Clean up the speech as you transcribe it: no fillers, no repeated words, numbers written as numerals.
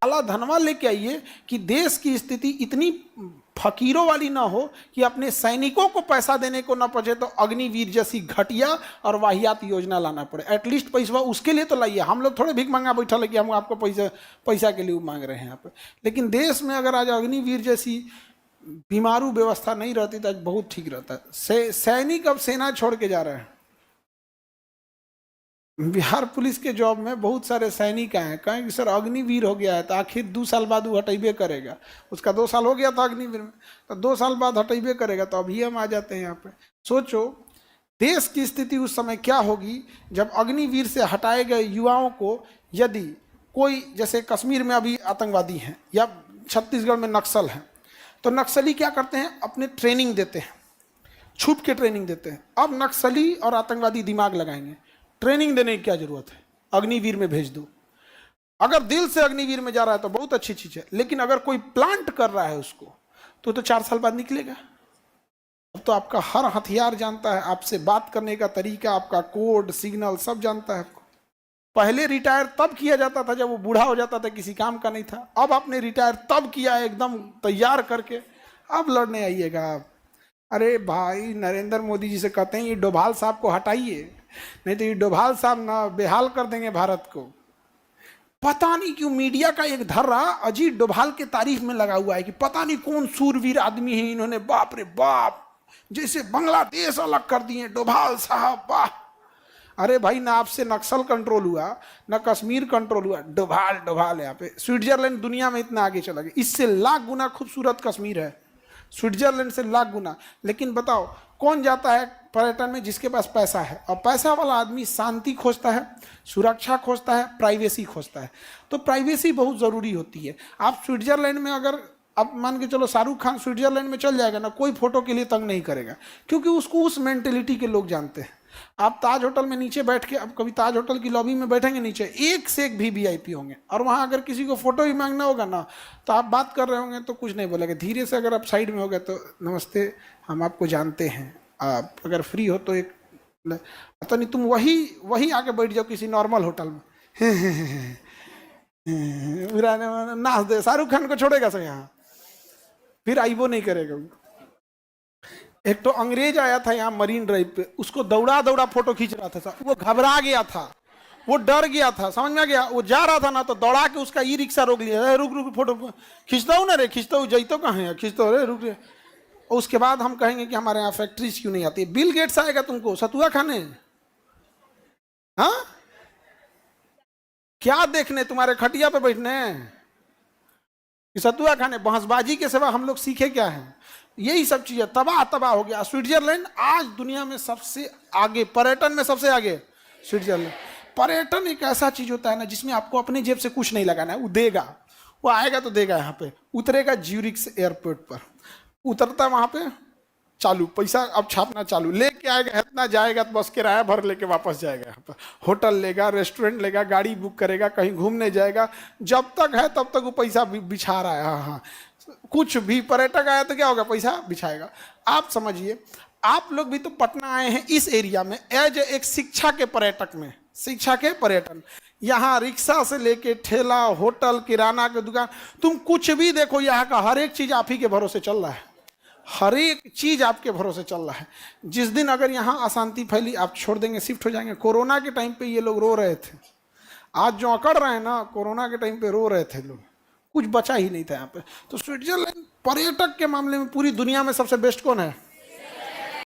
काला धनवा लेके आइए कि देश की स्थिति इतनी फकीरों वाली ना हो कि अपने सैनिकों को पैसा देने को ना पड़े, तो अग्निवीर जैसी घटिया और वाहियात योजना लाना पड़े। एटलीस्ट पैसा उसके लिए तो लाइए। हम लोग थोड़े भीख मांगा बैठा लगे हम आपको पैसा के लिए मांग रहे हैं यहाँ पे। लेकिन देश में अगर आज अग्निवीर जैसी बीमारू व्यवस्था नहीं रहती तो आज बहुत ठीक रहता है। सैनिक अब सेना छोड़ के जा रहे हैं। बिहार पुलिस के जॉब में बहुत सारे सैनिक आए हैं, कहें कि सर अग्निवीर हो गया है तो आखिर 2 साल बाद वो हटेबे करेगा। उसका 2 साल हो गया था अग्निवीर में, तो 2 साल बाद हटेबे करेगा। तो अभी हम आ जाते हैं यहाँ पे। सोचो देश की स्थिति उस समय क्या होगी जब अग्निवीर से हटाए गए युवाओं को, यदि कोई जैसे कश्मीर में अभी आतंकवादी हैं या छत्तीसगढ़ में नक्सल हैं, तो नक्सली क्या करते हैं, अपने ट्रेनिंग देते हैं, छुप के ट्रेनिंग देते हैं। अब नक्सली और आतंकवादी दिमाग लगाएंगे, ट्रेनिंग देने की क्या जरूरत है, अग्निवीर में भेज दो। अगर दिल से अग्निवीर में जा रहा है तो बहुत अच्छी चीज है, लेकिन अगर कोई प्लांट कर रहा है उसको तो 4 साल बाद निकलेगा। अब तो आपका हर हथियार जानता है, आपसे बात करने का तरीका, आपका कोड सिग्नल सब जानता है आपको। पहले रिटायर तब किया जाता था जब वो बूढ़ा हो जाता था, किसी काम का नहीं था। अब आपने रिटायर तब किया है एकदम तैयार करके, अब लड़ने आइएगा आप। अरे भाई नरेंद्र मोदी जी से कहते हैं ये डोभाल साहब को हटाइए, नहीं तो ये डोभाल साहब ना बेहाल कर देंगे भारत को। पता नहीं क्यों मीडिया का एक धर्रा अजीत डोभाल के तारीफ में लगा हुआ है कि पता नहीं कौन सूरवीर आदमी है, इन्होंने बाप रे बाप जैसे बांग्लादेश अलग कर दिए डोभाल साहब, वाह। अरे भाई ना आपसे नक्सल कंट्रोल हुआ ना कश्मीर कंट्रोल हुआ, डोभाल डोभाल यहाँ पे। स्विट्जरलैंड दुनिया में इतना आगे चला गया, इससे लाख गुना खूबसूरत कश्मीर है, स्विट्जरलैंड से लाख गुना। लेकिन बताओ कौन जाता है पर्यटन में, जिसके पास पैसा है। और पैसा वाला आदमी शांति खोजता है, सुरक्षा खोजता है, प्राइवेसी खोजता है। तो प्राइवेसी बहुत ज़रूरी होती है। आप स्विट्जरलैंड में अगर अब मान के चलो शाहरुख खान स्विट्जरलैंड में चल जाएगा ना, कोई फोटो के लिए तंग नहीं करेगा, क्योंकि उसको उस मेंटेलिटी के लोग जानते हैं। आप ताज होटल में नीचे बैठ के, अब कभी ताज होटल की लॉबी में बैठेंगे नीचे, एक से एक भी वीआईपी होंगे, और वहाँ अगर किसी को फोटो ही मांगना होगा ना तो आप बात कर रहे होंगे तो कुछ नहीं बोलेगा, धीरे से अगर आप साइड में हो गए तो नमस्ते हम आपको जानते हैं, आप अगर फ्री हो तो एक तो नहीं तुम वही आके बैठ जाओ किसी नॉर्मल होटल में नाच दे। शाहरुख खान को छोड़ेगा सर यहाँ, फिर आईबो नहीं करेगा। एक तो अंग्रेज आया था यहाँ मरीन ड्राइव पे, उसको दौड़ा दौड़ा फोटो खींच रहा था, वो घबरा गया था, वो डर गया था, समझ में आ गया। वो जा रहा था ना तो दौड़ा के उसका ई रिक्शा रोक लिया, रुक रुक फोटो खींचता हूँ ना रे, खींचता हूँ, जैतो कहाँ है, खींचता हूँ रे, रुक रे। उसके बाद हम कहेंगे कि हमारे यहाँ फैक्ट्रीज क्यों नहीं आती। बिल गेट्स आएगा तुमको सतुआ खाने, हाँ क्या देखने, तुम्हारे खटिया पे बैठने सतुआ खाने, बहसबाजी के सिवा हम लोग सीखे क्या है। यही सब चीजें तबाह हो गया। स्विट्जरलैंड आज दुनिया में सबसे आगे, पर्यटन में सबसे आगे स्विट्जरलैंड। पर्यटन एक ऐसा चीज होता है ना जिसमें आपको अपने जेब से कुछ नहीं लगाना है, वो देगा, वो आएगा तो देगा। यहाँ पे उतरेगा ज्यूरिख एयरपोर्ट पर, उतरता वहां पे चालू पैसा अब छापना चालू, लेके आएगा इतना, जाएगा तो बस किराया भर लेके वापस जाएगा। यहाँ पर होटल लेगा, रेस्टोरेंट लेगा, गाड़ी बुक करेगा, कहीं घूमने जाएगा, जब तक है तब तक वो पैसा बिछा रहा है। हाँ हाँ, कुछ भी पर्यटक आया तो क्या होगा, पैसा बिछाएगा। आप समझिए आप लोग भी तो पटना आए हैं इस एरिया में एज एक शिक्षा के पर्यटक में, शिक्षा के पर्यटन। यहाँ रिक्शा से लेके ठेला, होटल, किराना की दुकान, तुम कुछ भी देखो, यहाँ का हर एक चीज आप ही के भरोसे चल रहा है, हर एक चीज आपके भरोसे चल रहा है। जिस दिन अगर यहाँ अशांति फैली आप छोड़ देंगे, शिफ्ट हो जाएंगे। कोरोना के टाइम पे ये लोग रो रहे थे, आज जो अकड़ रहे हैं ना, कोरोना के टाइम पे रो रहे थे लोग, कुछ बचा ही नहीं था यहाँ पे। तो स्विट्जरलैंड पर्यटक के मामले में पूरी दुनिया में सबसे बेस्ट कौन है?